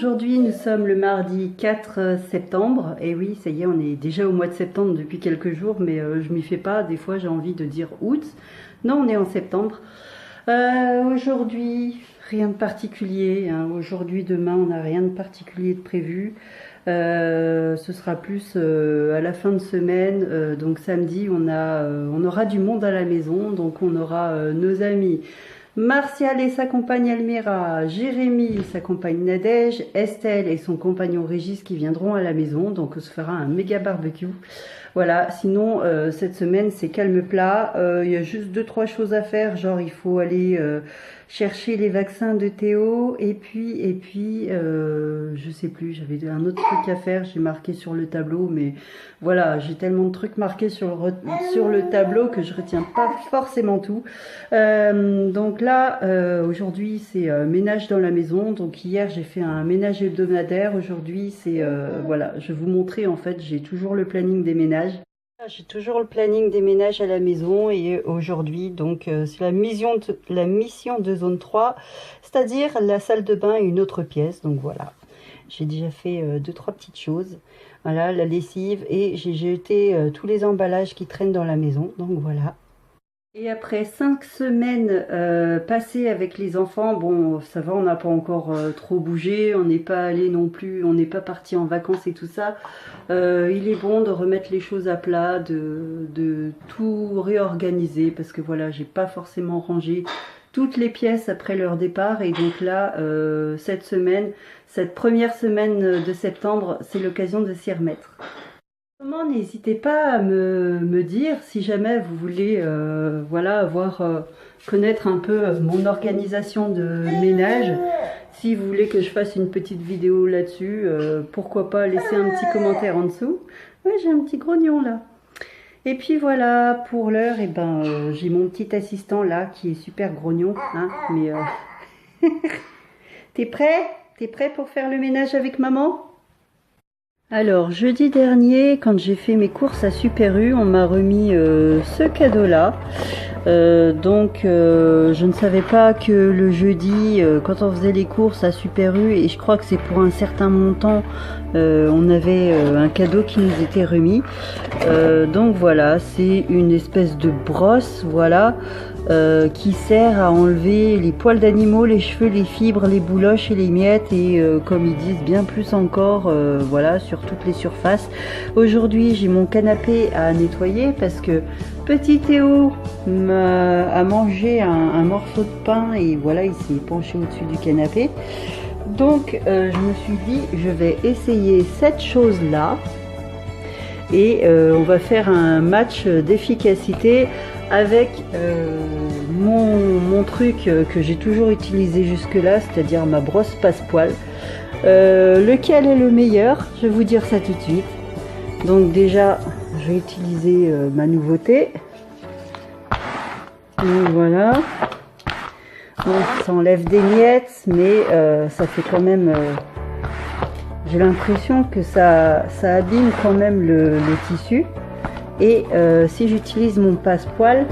Aujourd'hui nous sommes le mardi 4 septembre et oui ça y est on est déjà au mois de septembre depuis quelques jours mais je m'y fais pas, des fois j'ai envie de dire août. Non, on est en septembre. Aujourd'hui rien de particulier, hein. Aujourd'hui, demain on n'a rien de particulier de prévu. Ce sera plus à la fin de semaine, donc samedi on aura du monde à la maison, donc on aura nos amis Martial et sa compagne Elmira, Jérémy et sa compagne Nadège, Estelle et son compagnon Régis qui viendront à la maison, donc on se fera un méga barbecue. Voilà, sinon cette semaine c'est calme plat, il y a juste 2-3 choses à faire, genre il faut aller chercher les vaccins de Théo et puis je sais plus, j'avais un autre truc à faire, j'ai marqué sur le tableau, mais voilà, j'ai tellement de trucs marqués sur le tableau que je retiens pas forcément tout. Donc là aujourd'hui c'est ménage dans la maison, donc hier j'ai fait un ménage hebdomadaire, aujourd'hui c'est voilà, je vais vous montrer, en fait j'ai toujours le planning des ménages. J'ai toujours le planning des ménages à la maison et aujourd'hui donc c'est la mission de zone 3, c'est-à-dire la salle de bain et une autre pièce. Donc voilà, j'ai déjà fait 2-3 petites choses. Voilà, la lessive, et j'ai jeté tous les emballages qui traînent dans la maison. Donc voilà. Et après 5 semaines passées avec les enfants, bon ça va, on n'a pas encore trop bougé, on n'est pas allé non plus, on n'est pas parti en vacances et tout ça. Il est bon de remettre les choses à plat, de tout réorganiser, parce que voilà, j'ai pas forcément rangé toutes les pièces après leur départ, et donc là cette première semaine de septembre, c'est l'occasion de s'y remettre. N'hésitez pas à me dire si jamais vous voulez voilà, connaître un peu mon organisation de ménage. Si vous voulez que je fasse une petite vidéo là-dessus, pourquoi pas laisser un petit commentaire en dessous. Ouais, j'ai un petit grognon là. Et puis voilà, pour l'heure, et j'ai mon petit assistant là qui est super grognon, hein, mais t'es prêt? T'es prêt pour faire le ménage avec maman? Alors, jeudi dernier, quand j'ai fait mes courses à Super U, on m'a remis ce cadeau-là. Donc, je ne savais pas que le jeudi, quand on faisait les courses à Super U, et je crois que c'est pour un certain montant, on avait un cadeau qui nous était remis. Donc voilà, c'est une espèce de brosse, voilà, qui sert à enlever les poils d'animaux, les cheveux, les fibres, les bouloches et les miettes, et comme ils disent, bien plus encore, voilà, sur toutes les surfaces. Aujourd'hui, j'ai mon canapé à nettoyer parce que petit Théo a mangé un morceau de pain et voilà, il s'est penché au-dessus du canapé. Donc, je me suis dit, je vais essayer cette chose-là et on va faire un match d'efficacité avec mon truc que j'ai toujours utilisé jusque-là, c'est-à-dire ma brosse passe-poil. Lequel est le meilleur? Je vais vous dire ça tout de suite. Donc déjà, je vais utiliser ma nouveauté. Donc voilà. Bon, ça enlève des miettes, mais ça fait quand même... j'ai l'impression que ça abîme quand même le tissu. Et si j'utilise mon passe-poil,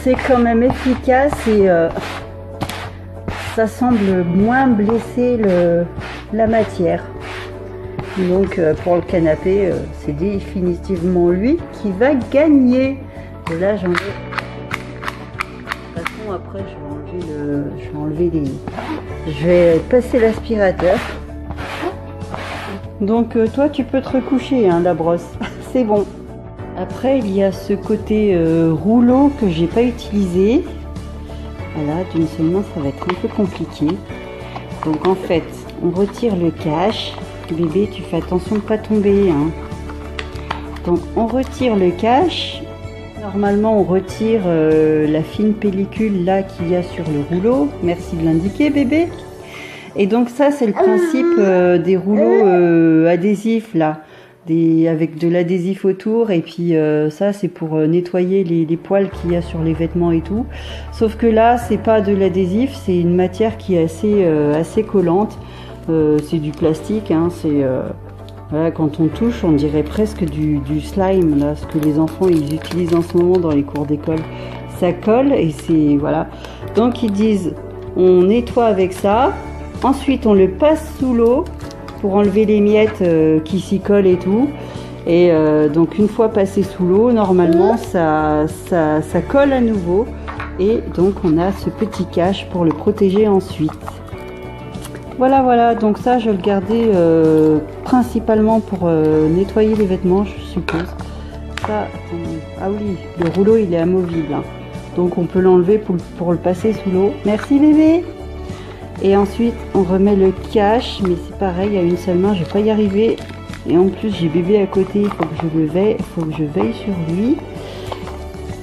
c'est quand même efficace et ça semble moins blesser la matière. Donc pour le canapé, c'est définitivement lui qui va gagner. Et là j'en ai... De toute façon après je vais passer l'aspirateur. Donc toi tu peux te recoucher, hein, la brosse, c'est bon. Après il y a ce côté rouleau que j'ai pas utilisé. Voilà, d'une seule main ça va être un peu compliqué. Donc en fait on retire le cache. Bébé, tu fais attention de pas tomber, hein. Donc on retire le cache. Normalement on retire la fine pellicule là qu'il y a sur le rouleau. Merci de l'indiquer, bébé. Et donc ça c'est le principe des rouleaux adhésifs là, avec de l'adhésif autour, et puis ça c'est pour nettoyer les poils qu'il y a sur les vêtements et tout. Sauf que là c'est pas de l'adhésif, c'est une matière qui est assez collante. C'est du plastique, hein, voilà, quand on touche on dirait presque du slime là, ce que les enfants ils utilisent en ce moment dans les cours d'école. Ça colle et c'est voilà. Donc ils disent On nettoie avec ça. Ensuite, on le passe sous l'eau pour enlever les miettes qui s'y collent et tout. Et donc, une fois passé sous l'eau, normalement, ça colle à nouveau. Et donc, on a ce petit cache pour le protéger ensuite. Voilà, voilà. Donc ça, je le gardais principalement pour nettoyer les vêtements, je suppose. Ça, ah oui, le rouleau, il est amovible. Hein. Donc, on peut l'enlever pour le passer sous l'eau. Merci, bébé. Et ensuite, on remet le cache, mais c'est pareil, à une seule main, je vais pas y arriver. Et en plus, j'ai bébé à côté, il faut que je veille sur lui.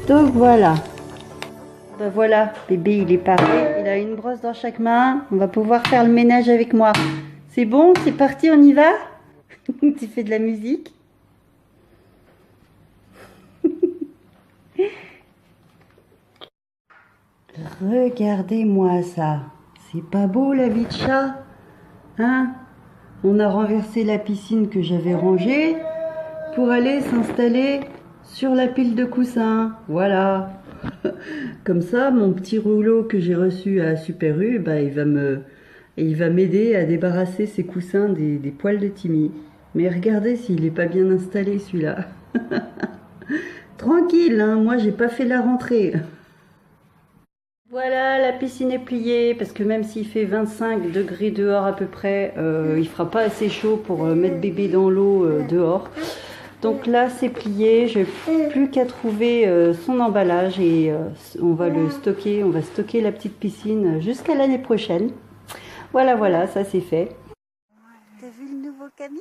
Donc voilà. Ben voilà, bébé, il est paré. Il a une brosse dans chaque main. On va pouvoir faire le ménage avec moi. C'est bon, c'est parti, on y va? Tu fais de la musique? Regardez-moi ça. C'est pas beau la vie de chat, hein? On a renversé la piscine que j'avais rangée pour aller s'installer sur la pile de coussins. Voilà. Comme ça, mon petit rouleau que j'ai reçu à Super U, bah, il va m'aider à débarrasser ces coussins des poils de Timmy. Mais regardez s'il n'est pas bien installé celui-là. Tranquille, hein, moi j'ai pas fait la rentrée. Voilà, la piscine est pliée parce que même s'il fait 25 degrés dehors à peu près, il fera pas assez chaud pour mettre bébé dans l'eau dehors. Donc là c'est plié, je n'ai plus qu'à trouver son emballage et on va le stocker, on va stocker la petite piscine jusqu'à l'année prochaine. Voilà, voilà, ça c'est fait. T'as vu le nouveau camion?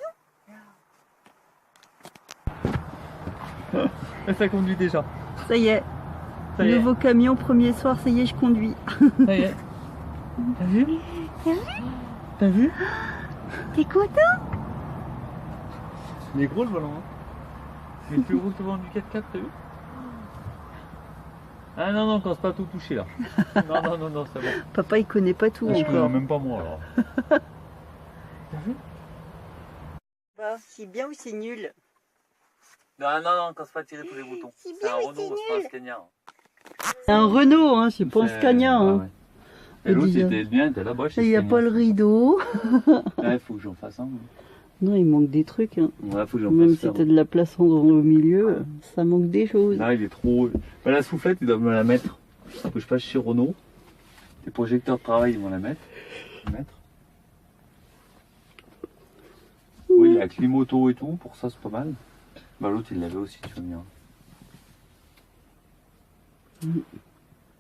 Ça conduit déjà. Ça y est. Nouveau camion, premier soir, ça y est, je conduis. Ça y est. T'as vu? T'as vu? T'es content? Il est gros le volant. Hein. Il est plus gros que le volant du 4x4, t'as vu? Ah non, non, quand c'est pas tout touché là. Non, non, non, non, c'est bon. Papa, il connaît pas tout je encore. connais même pas moi alors. T'as vu? Bah, c'est bien ou c'est nul? Non, non, non, quand c'est pas tiré tous les boutons. C'est un Renault, c'est pas un Scania. C'est un Renault, hein, c'est pas un Scania. Hein. Ouais. Et l'autre, c'était le mien, t'es là-bas. Il n'y a pas le rideau. Il faut que j'en fasse un. Non, il manque des trucs. Hein. Ouais, faut que j'en Même fasse si t'as de la place au milieu, ça manque des choses. Non, il est trop. Bah, la soufflette, ils doivent me la mettre. Faut que je passe chez Renault. Les projecteurs de travail, ils vont la mettre. Oui, il y a Climoto et tout, pour ça, c'est pas mal. Bah, l'autre, il l'avait aussi, tu veux dire.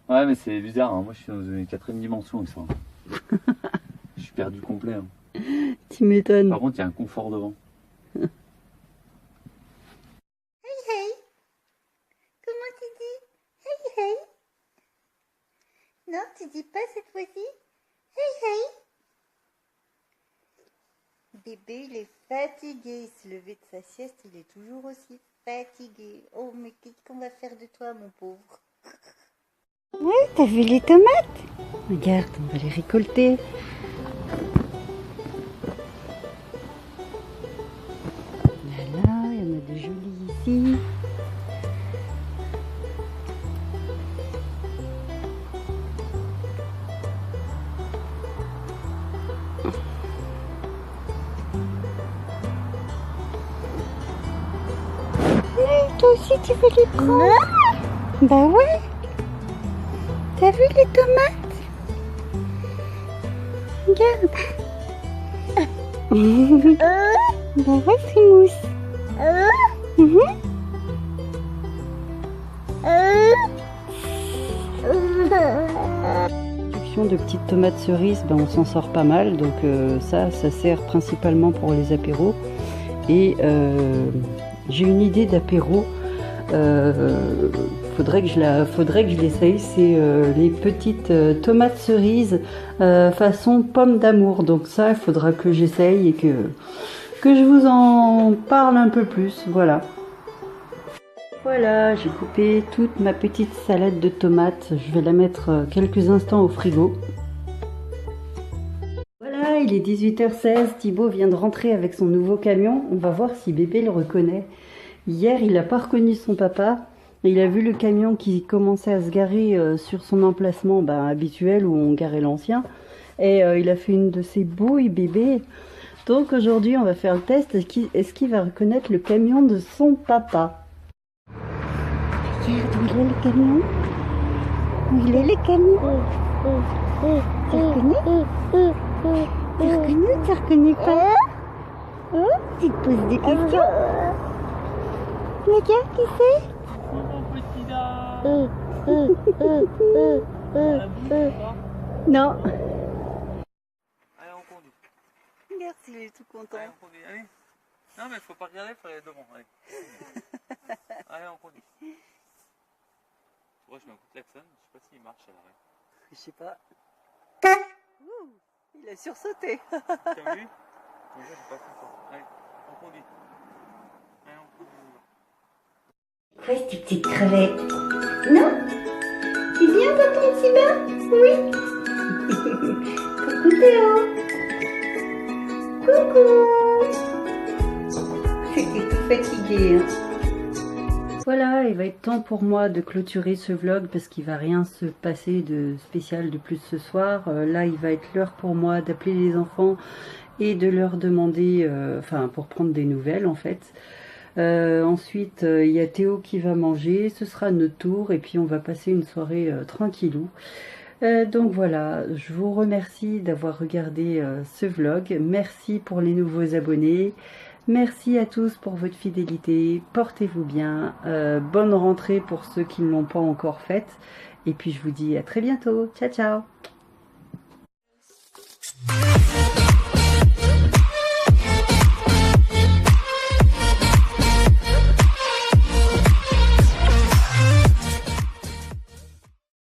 Ouais, mais c'est bizarre, hein. Moi je suis dans une 4ème dimension avec ça. Je suis perdu complet. Hein. Tu m'étonnes. Par contre, il y a un confort devant. Hey hey. Comment tu dis? Hey hey. Non, tu dis pas cette fois-ci? Hey hey. Bébé, il est fatigué. Il se levait de sa sieste, il est toujours aussi fatigué. Oh, mais qu'est-ce qu'on va faire de toi, mon pauvre? Ouais, t'as vu les tomates? Regarde, on va les récolter. Voilà, il y en a des jolies ici. Toi aussi, tu veux les prendre? Bah ouais. T'as vu les tomates? Regarde. Bah ouais, Frimousse. Production de petites tomates cerises, ben on s'en sort pas mal. Donc ça sert principalement pour les apéros. Et j'ai une idée d'apéro. Faudrait que je l'essaye. C'est les petites tomates cerises façon pomme d'amour. Donc ça, il faudra que j'essaye et que je vous en parle un peu plus. Voilà. Voilà, j'ai coupé toute ma petite salade de tomates. Je vais la mettre quelques instants au frigo. Voilà, il est 18h16. Thibaut vient de rentrer avec son nouveau camion. On va voir si bébé le reconnaît. Hier, il n'a pas reconnu son papa. Il a vu le camion qui commençait à se garer sur son emplacement habituel où on garait l'ancien. Et il a fait une de ses bouilles bébé. Donc aujourd'hui, on va faire le test. Est-ce qu'il va reconnaître le camion de son papa? Regarde, où il est le camion? Où il est le camion? Tu reconnais? Tu reconnais? Tu reconnais pas? Oh, tu te poses des questions? Regarde, qui c'est? Mon petit là. Non. Allez, on conduit. Regarde s'il est tout content. Allez, on conduit. Allez. Non, mais faut pas regarder, faut aller devant. Allez, allez on conduit. Moi, je mets un coup de klaxon. Je sais pas s'il marche à l'arrêt. Je sais pas. Ouh, il a sursauté. T'as vu? Moi, j'ai pas fait ça. Allez, on conduit. Allez, on conduit. Reste tes petites crevettes. Non? Tu viens dans ton petit bain? Oui. Coucou Théo. Coucou. C'était tout fatigué. Hein. Voilà, il va être temps pour moi de clôturer ce vlog parce qu'il va rien se passer de spécial de plus ce soir. Là, il va être l'heure pour moi d'appeler les enfants et de leur demander, pour prendre des nouvelles en fait. Ensuite, il y a Théo qui va manger, ce sera notre tour et puis on va passer une soirée tranquillou. Donc voilà, je vous remercie d'avoir regardé ce vlog. Merci pour les nouveaux abonnés. Merci à tous pour votre fidélité. Portez-vous bien. Bonne rentrée pour ceux qui ne l'ont pas encore faite. Et puis je vous dis à très bientôt. Ciao, ciao.